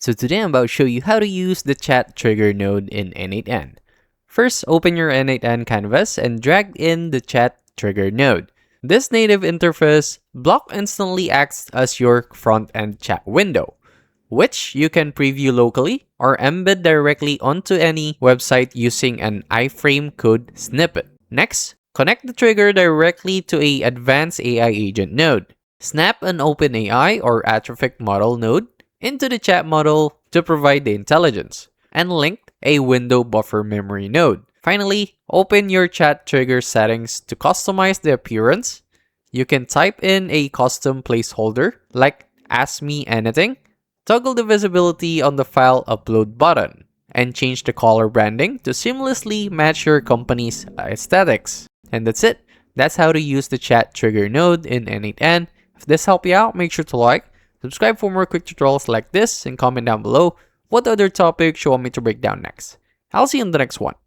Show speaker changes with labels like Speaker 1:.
Speaker 1: So today I'm about to show you how to use the chat trigger node in N8N. First, open your N8N canvas and drag in the chat trigger node. This native interface block instantly acts as your front-end chat window, which you can preview locally or embed directly onto any website using an iframe code snippet. Next, connect the trigger directly to a advanced AI agent node. Snap an OpenAI or Atrophic model node into the chat model to provide the intelligence, and link a window buffer memory node. Finally, open your chat trigger settings to customize the appearance. You can type in a custom placeholder like Ask Me Anything, toggle the visibility on the file upload button, and change the color branding to seamlessly match your company's aesthetics. And that's it. That's how to use the chat trigger node in N8N. If this helped you out, make sure to like, subscribe for more quick tutorials like this, and comment down below what other topics you want me to break down next. I'll see you in the next one.